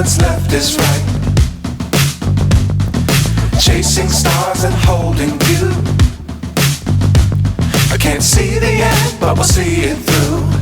what's left is right. Chasing stars and holding you. I can't see the end, but we'll see it through.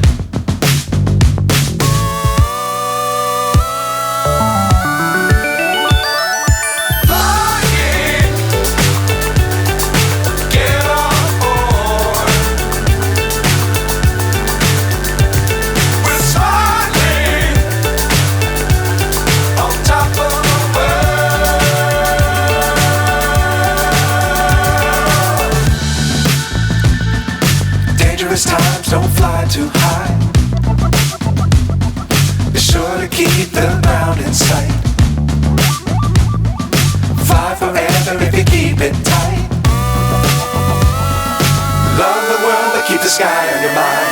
Times don't fly too high. Be sure to keep the ground in sight. Fly forever if you keep it tight. Love the world but keep the sky on your mind.